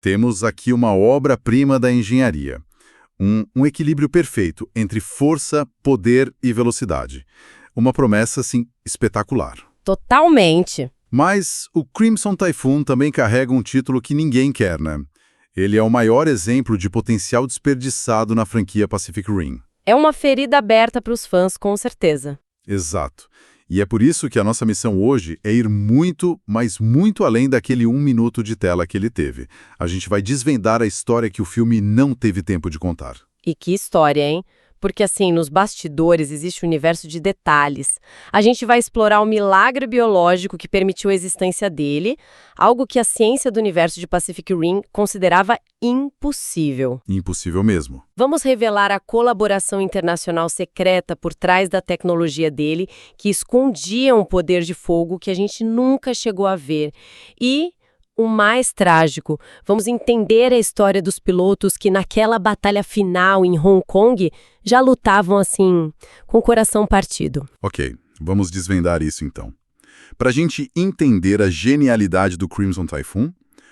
Temos aqui uma obra-prima da engenharia. Um equilíbrio perfeito entre força, poder e velocidade. Uma promessa, assim, espetacular. Totalmente. Mas o Crimson Typhoon também carrega um título que ninguém quer, né? Ele é o maior exemplo de potencial desperdiçado na franquia Pacific Rim. É uma ferida aberta para os fãs, com certeza. Exato. E é por isso que a nossa missão hoje é ir muito, mas muito além daquele 1 minuto de tela que ele teve. A gente vai desvendar a história que o filme não teve tempo de contar. E que história, hein? Porque, assim, nos bastidores existe um universo de detalhes. A gente vai explorar o milagre biológico que permitiu a existência dele, algo que a ciência do universo de Pacific Rim considerava impossível. Impossível mesmo. Vamos revelar a colaboração internacional secreta por trás da tecnologia dele, que escondia um poder de fogo que a gente nunca chegou a ver. E o mais trágico, vamos entender a história dos pilotos que naquela batalha final em Hong Kong já lutavam assim, com o coração partido. Ok, vamos desvendar isso então. Para a gente entender a genialidade do Crimson Typhoon,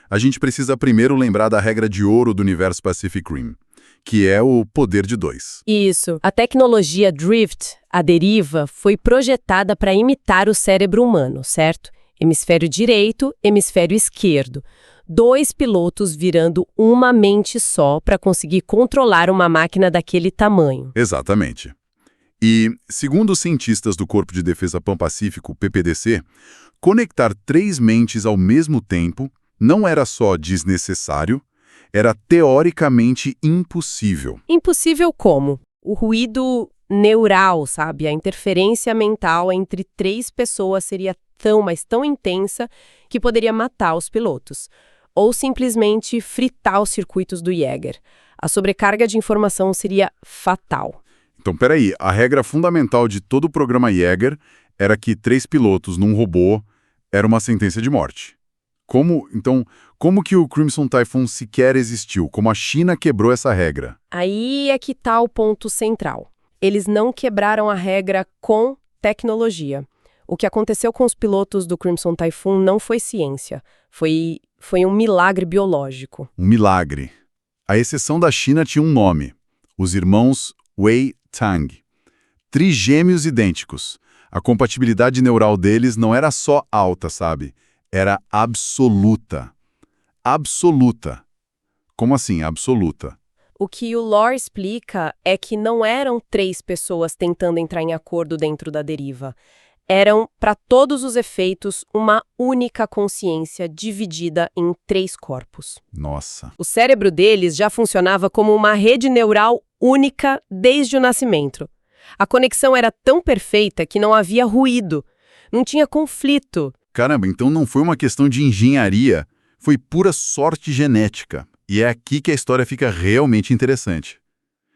a gente precisa primeiro lembrar da regra de ouro do universo Pacific Rim, que é o poder de 2. Isso. A tecnologia Drift, a deriva, foi projetada para imitar o cérebro humano, certo? Hemisfério direito, hemisfério esquerdo. 2 pilotos virando uma mente só para conseguir controlar uma máquina daquele tamanho. Exatamente. E, segundo os cientistas do Corpo de Defesa Pan-Pacífico, PPDC, conectar 3 mentes ao mesmo tempo não era só desnecessário, era teoricamente impossível. Impossível como? O ruído neural, sabe? A interferência mental entre 3 pessoas seria mas tão intensa que poderia matar os pilotos, ou simplesmente fritar os circuitos do Jäger. A sobrecarga de informação seria fatal. Então, peraí, a regra fundamental de todo o programa Jäger era que 3 pilotos num robô era uma sentença de morte. Como que o Crimson Typhoon sequer existiu? Como a China quebrou essa regra? Aí é que está o ponto central. Eles não quebraram a regra com tecnologia. O que aconteceu com os pilotos do Crimson Typhoon não foi ciência, foi um milagre biológico. Um milagre. A exceção da China tinha um nome, os irmãos Wei Tang. Trigêmeos idênticos. A compatibilidade neural deles não era só alta, sabe? Era absoluta. Absoluta. Como assim, absoluta? O que o lore explica é que não eram 3 pessoas tentando entrar em acordo dentro da deriva. Eram, para todos os efeitos, uma única consciência dividida em 3 corpos. Nossa. O cérebro deles já funcionava como uma rede neural única desde o nascimento. A conexão era tão perfeita que não havia ruído, não tinha conflito. Caramba, então não foi uma questão de engenharia, foi pura sorte genética. E é aqui que a história fica realmente interessante.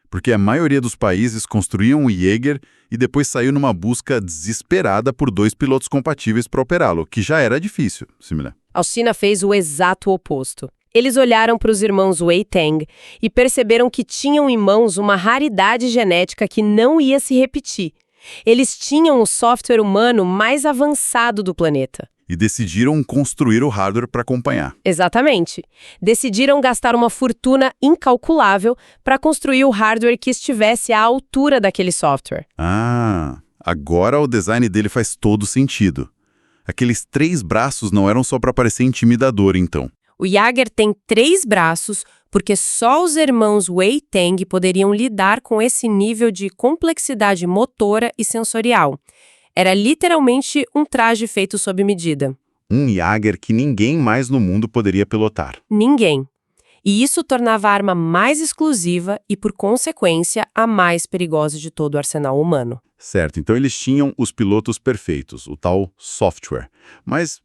Porque a maioria dos países construíam o Jäger e depois saiu numa busca desesperada por 2 pilotos compatíveis para operá-lo, que já era difícil, similar. A China fez o exato oposto. Eles olharam para os irmãos Wei Tang e perceberam que tinham em mãos uma raridade genética que não ia se repetir. Eles tinham o software humano mais avançado do planeta. E decidiram construir o hardware para acompanhar. Exatamente. Decidiram gastar uma fortuna incalculável para construir o hardware que estivesse à altura daquele software. Ah, agora o design dele faz todo sentido. Aqueles 3 braços não eram só para parecer intimidador, então. O Jäger tem 3 braços porque só os irmãos Wei Tang poderiam lidar com esse nível de complexidade motora e sensorial. Era literalmente um traje feito sob medida. Um Jäger que ninguém mais no mundo poderia pilotar. Ninguém. E isso tornava a arma mais exclusiva e, por consequência, a mais perigosa de todo o arsenal humano. Certo, então eles tinham os pilotos perfeitos, o tal software. Mas,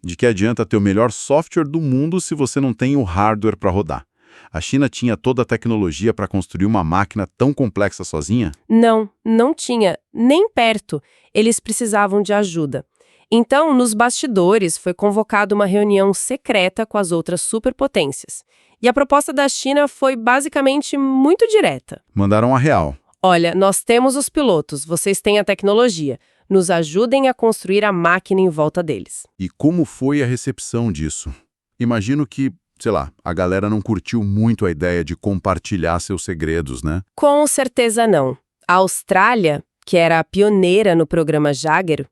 de que adianta ter o melhor software do mundo se você não tem o hardware para rodar? A China tinha toda a tecnologia para construir uma máquina tão complexa sozinha? Não tinha, nem perto. Eles precisavam de ajuda. Então, nos bastidores, foi convocada uma reunião secreta com as outras superpotências. E a proposta da China foi basicamente muito direta. Mandaram a real. Olha, nós temos os pilotos, vocês têm a tecnologia. Nos ajudem a construir a máquina em volta deles. E como foi a recepção disso? Imagino que, sei lá, a galera não curtiu muito a ideia de compartilhar seus segredos, né? Com certeza não. A Austrália, que era a pioneira no programa Jagger,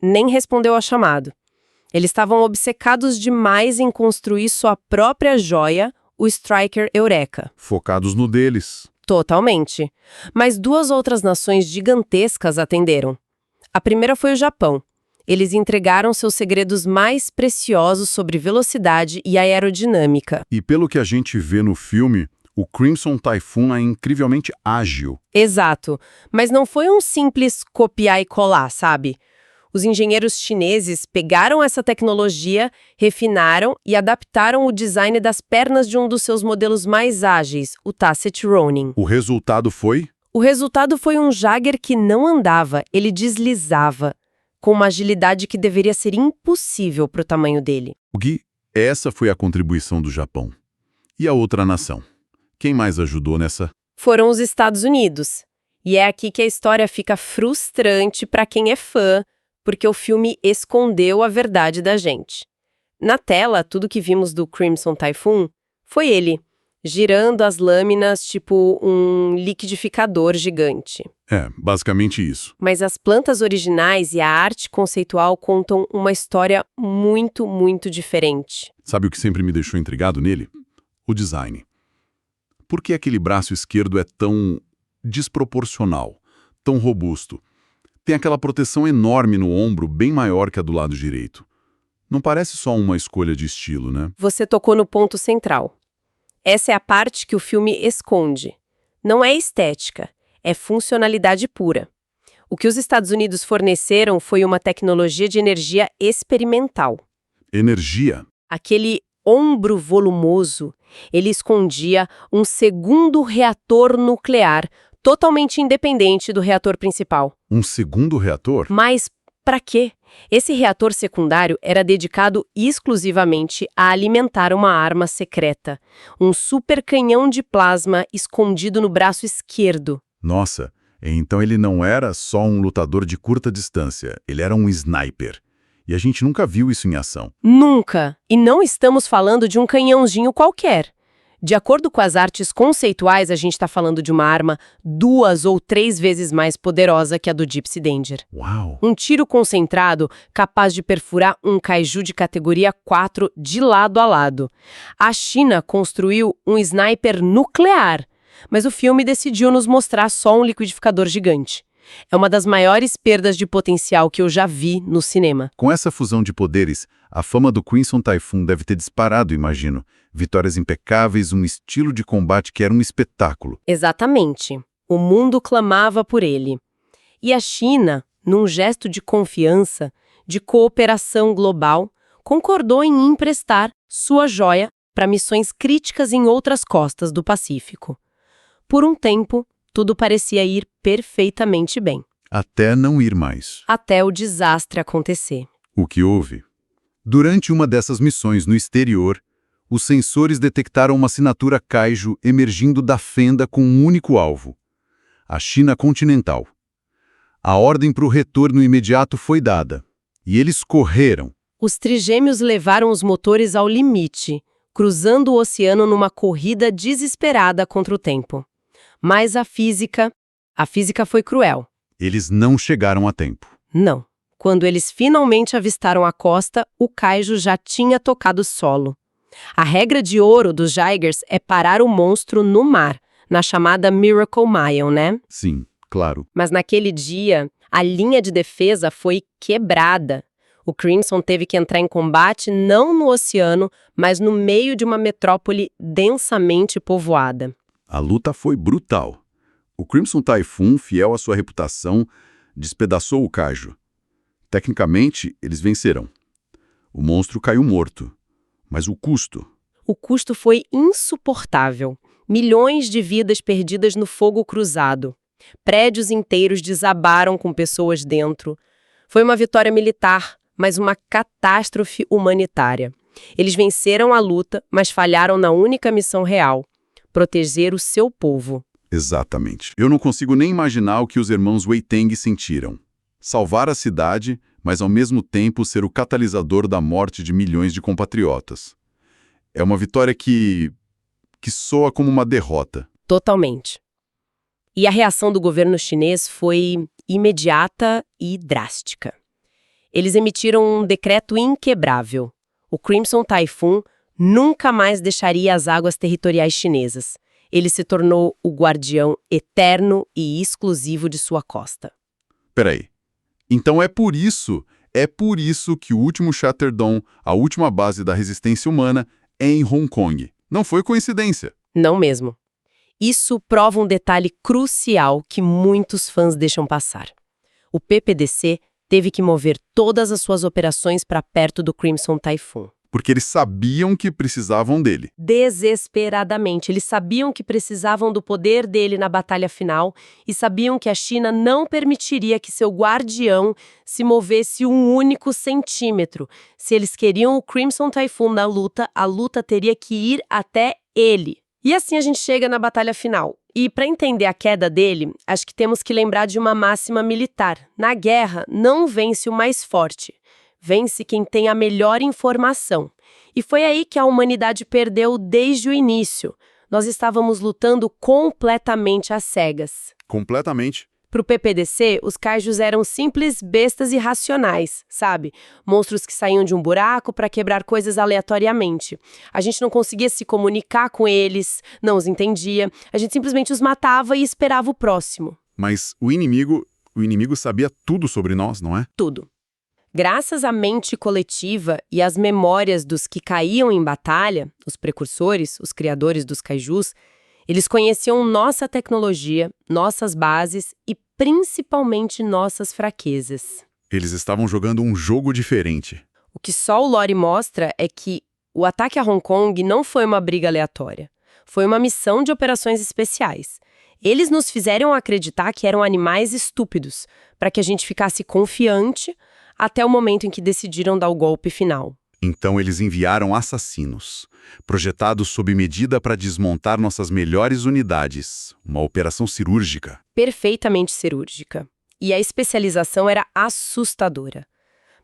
nem respondeu ao chamado. Eles estavam obcecados demais em construir sua própria joia, o Striker Eureka. Focados no deles. Totalmente. Mas 2 outras nações gigantescas atenderam. A primeira foi o Japão. Eles entregaram seus segredos mais preciosos sobre velocidade e aerodinâmica. E pelo que a gente vê no filme, o Crimson Typhoon é incrivelmente ágil. Exato. Mas não foi um simples copiar e colar, sabe? Os engenheiros chineses pegaram essa tecnologia, refinaram e adaptaram o design das pernas de um dos seus modelos mais ágeis, o Tacit Ronin. O resultado foi? O resultado foi um Jagger que não andava, ele deslizava, com uma agilidade que deveria ser impossível para o tamanho dele. Gui, essa foi a contribuição do Japão. E a outra nação? Quem mais ajudou nessa? Foram os Estados Unidos. E é aqui que a história fica frustrante para quem é fã, porque o filme escondeu a verdade da gente. Na tela, tudo que vimos do Crimson Typhoon foi ele, girando as lâminas tipo um liquidificador gigante. É, basicamente isso. Mas as plantas originais e a arte conceitual contam uma história muito, muito diferente. Sabe o que sempre me deixou intrigado nele? O design. Por que aquele braço esquerdo é tão desproporcional, tão robusto? Tem aquela proteção enorme no ombro, bem maior que a do lado direito. Não parece só uma escolha de estilo, né? Você tocou no ponto central. Essa é a parte que o filme esconde. Não é estética, é funcionalidade pura. O que os Estados Unidos forneceram foi uma tecnologia de energia experimental. Energia? Aquele ombro volumoso, ele escondia um segundo reator nuclear, totalmente independente do reator principal. Um segundo reator? Mas para quê? Esse reator secundário era dedicado exclusivamente a alimentar uma arma secreta, um supercanhão de plasma escondido no braço esquerdo. Nossa, então ele não era só um lutador de curta distância, ele era um sniper. E a gente nunca viu isso em ação. Nunca! E não estamos falando de um canhãozinho qualquer. De acordo com as artes conceituais, a gente está falando de uma arma 2 ou 3 vezes mais poderosa que a do Gypsy Danger. Uau! Um tiro concentrado capaz de perfurar um kaiju de categoria 4 de lado a lado. A China construiu um sniper nuclear, mas o filme decidiu nos mostrar só um liquidificador gigante. É uma das maiores perdas de potencial que eu já vi no cinema. Com essa fusão de poderes, a fama do Crimson Typhoon deve ter disparado, imagino. Vitórias impecáveis, um estilo de combate que era um espetáculo. Exatamente. O mundo clamava por ele. E a China, num gesto de confiança, de cooperação global, concordou em emprestar sua joia para missões críticas em outras costas do Pacífico. Por um tempo, tudo parecia ir perfeitamente bem. Até não ir mais. Até o desastre acontecer. O que houve? Durante uma dessas missões no exterior, os sensores detectaram uma assinatura Kaiju emergindo da fenda com um único alvo: a China continental. A ordem para o retorno imediato foi dada, e eles correram. Os trigêmeos levaram os motores ao limite, cruzando o oceano numa corrida desesperada contra o tempo. Mas a física foi cruel. Eles não chegaram a tempo. Não. Quando eles finalmente avistaram a costa, o Kaiju já tinha tocado solo. A regra de ouro dos Jaegers é parar o monstro no mar, na chamada Miracle Mile, né? Sim, claro. Mas naquele dia, a linha de defesa foi quebrada. O Crimson teve que entrar em combate não no oceano, mas no meio de uma metrópole densamente povoada. A luta foi brutal. O Crimson Typhoon, fiel à sua reputação, despedaçou o Kaiju. Tecnicamente, eles venceram. O monstro caiu morto. Mas o custo? O custo foi insuportável. Milhões de vidas perdidas no fogo cruzado. Prédios inteiros desabaram com pessoas dentro. Foi uma vitória militar, mas uma catástrofe humanitária. Eles venceram a luta, mas falharam na única missão real: proteger o seu povo. Exatamente. Eu não consigo nem imaginar o que os irmãos Wei Teng sentiram. Salvar a cidade, mas ao mesmo tempo ser o catalisador da morte de milhões de compatriotas. É uma vitória que soa como uma derrota. Totalmente. E a reação do governo chinês foi imediata e drástica. Eles emitiram um decreto inquebrável. O Crimson Typhoon nunca mais deixaria as águas territoriais chinesas. Ele se tornou o guardião eterno e exclusivo de sua costa. Peraí. Então é por isso que o último Shatter Dome, a última base da resistência humana, é em Hong Kong. Não foi coincidência. Não mesmo. Isso prova um detalhe crucial que muitos fãs deixam passar. O PPDC teve que mover todas as suas operações para perto do Crimson Typhoon. Porque eles sabiam que precisavam dele. Desesperadamente. Eles sabiam que precisavam do poder dele na batalha final e sabiam que a China não permitiria que seu guardião se movesse um único centímetro. Se eles queriam o Crimson Typhoon na luta, a luta teria que ir até ele. E assim a gente chega na batalha final. E para entender a queda dele, acho que temos que lembrar de uma máxima militar. Na guerra, não vence o mais forte. Vence quem tem a melhor informação. E foi aí que a humanidade perdeu desde o início. Nós estávamos lutando completamente às cegas. Completamente. Para o PPDC, os kaijus eram simples bestas irracionais, sabe? Monstros que saíam de um buraco para quebrar coisas aleatoriamente. A gente não conseguia se comunicar com eles, não os entendia. A gente simplesmente os matava e esperava o próximo. Mas o inimigo sabia tudo sobre nós, não é? Tudo. Graças à mente coletiva e às memórias dos que caíam em batalha, os precursores, os criadores dos kaijus, eles conheciam nossa tecnologia, nossas bases e principalmente nossas fraquezas. Eles estavam jogando um jogo diferente. O que só o lore mostra é que o ataque a Hong Kong não foi uma briga aleatória. Foi uma missão de operações especiais. Eles nos fizeram acreditar que eram animais estúpidos, para que a gente ficasse confiante até o momento em que decidiram dar o golpe final. Então eles enviaram assassinos, projetados sob medida para desmontar nossas melhores unidades. Uma operação cirúrgica. Perfeitamente cirúrgica. E a especialização era assustadora.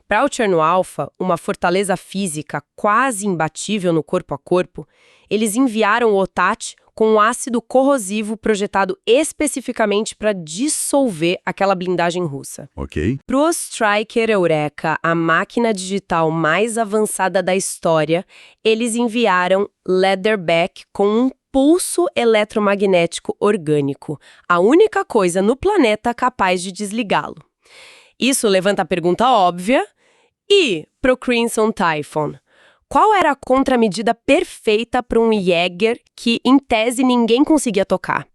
Para o Cherno Alpha, uma fortaleza física quase imbatível no corpo a corpo, eles enviaram o Otat com um ácido corrosivo projetado especificamente para dissolver aquela blindagem russa. Ok. Para o Striker Eureka, a máquina digital mais avançada da história, eles enviaram Leatherback com um pulso eletromagnético orgânico, a única coisa no planeta capaz de desligá-lo. Isso levanta a pergunta óbvia. E pro Crimson Typhoon? Qual era a contramedida perfeita para um Jäger que, em tese, ninguém conseguia tocar?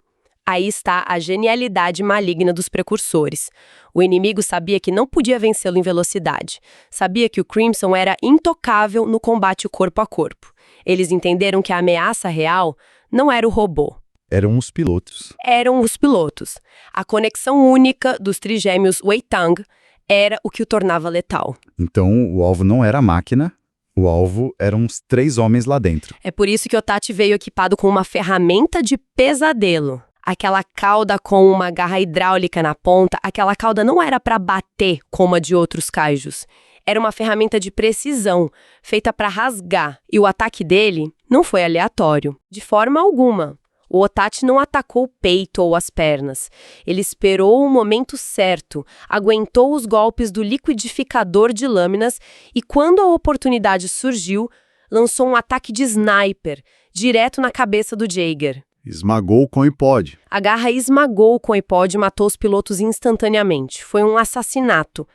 Aí está a genialidade maligna dos precursores. O inimigo sabia que não podia vencê-lo em velocidade. Sabia que o Crimson era intocável no combate corpo a corpo. Eles entenderam que a ameaça real não era o robô. Eram os pilotos. Eram os pilotos. A conexão única dos trigêmeos Wei Tang era o que o tornava letal. Então, o alvo não era a máquina, o alvo eram os 3 homens lá dentro. É por isso que o Tati veio equipado com uma ferramenta de pesadelo. Aquela cauda com uma garra hidráulica na ponta, aquela cauda não era para bater como a de outros kaijus. Era uma ferramenta de precisão, feita para rasgar. E o ataque dele não foi aleatório, de forma alguma. O Otat não atacou o peito ou as pernas. Ele esperou o momento certo, aguentou os golpes do liquidificador de lâminas e, quando a oportunidade surgiu, lançou um ataque de sniper, direto na cabeça do Jaeger. Esmagou com o iPod. A garra esmagou com o iPod e matou os pilotos instantaneamente. Foi um assassinato.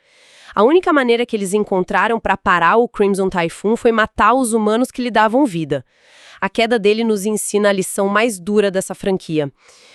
A única maneira que eles encontraram para parar o Crimson Typhoon foi matar os humanos que lhe davam vida. A queda dele nos ensina a lição mais dura dessa franquia.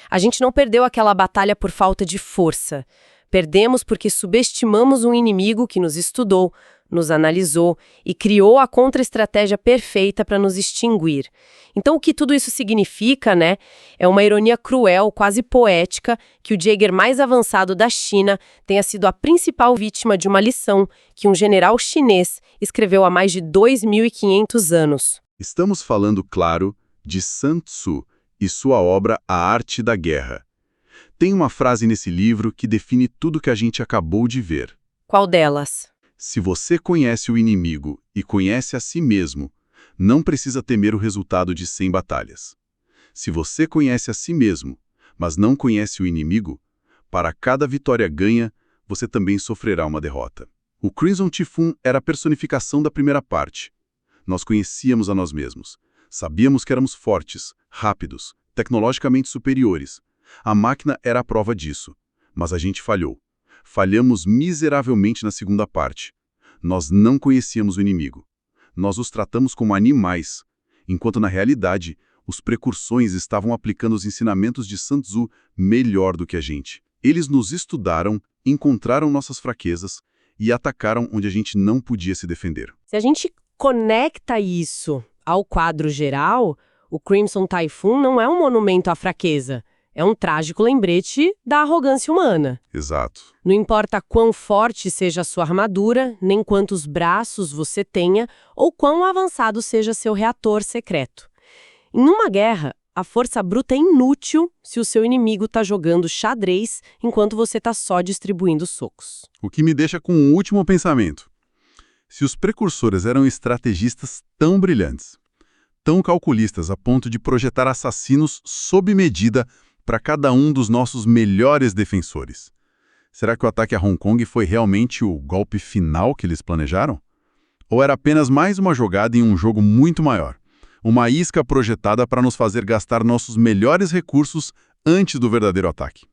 A gente não perdeu aquela batalha por falta de força. Perdemos porque subestimamos um inimigo que nos estudou, nos analisou e criou a contra-estratégia perfeita para nos extinguir. Então, o que tudo isso significa, né? É uma ironia cruel, quase poética, que o Jaeger mais avançado da China tenha sido a principal vítima de uma lição que um general chinês escreveu há mais de 2.500 anos. Estamos falando, claro, de Sun Tzu e sua obra A Arte da Guerra. Tem uma frase nesse livro que define tudo que a gente acabou de ver. Qual delas? Se você conhece o inimigo e conhece a si mesmo, Não precisa temer o resultado de 100 batalhas. Se você conhece a si mesmo, mas não conhece o inimigo, para cada vitória ganha, você também sofrerá uma derrota. O Crimson Typhoon era a personificação da primeira parte. Nós conhecíamos a nós mesmos. Sabíamos que éramos fortes, rápidos, tecnologicamente superiores. A máquina era a prova disso. Mas a gente falhou. Falhamos miseravelmente na segunda parte. Nós não conhecíamos o inimigo. Nós os tratamos como animais, enquanto na realidade, os precursores estavam aplicando os ensinamentos de Sun Tzu melhor do que a gente. Eles nos estudaram, encontraram nossas fraquezas e atacaram onde a gente não podia se defender. Se a gente conecta isso ao quadro geral, o Crimson Typhoon não é um monumento à fraqueza. É um trágico lembrete da arrogância humana. Exato. Não importa quão forte seja a sua armadura, nem quantos braços você tenha, ou quão avançado seja seu reator secreto. Em uma guerra, a força bruta é inútil se o seu inimigo está jogando xadrez enquanto você está só distribuindo socos. O que me deixa com um último pensamento. Se os precursores eram estrategistas tão brilhantes, tão calculistas a ponto de projetar assassinos sob medida para cada um dos nossos melhores defensores, será que o ataque a Hong Kong foi realmente o golpe final que eles planejaram? Ou era apenas mais uma jogada em um jogo muito maior? Uma isca projetada para nos fazer gastar nossos melhores recursos antes do verdadeiro ataque?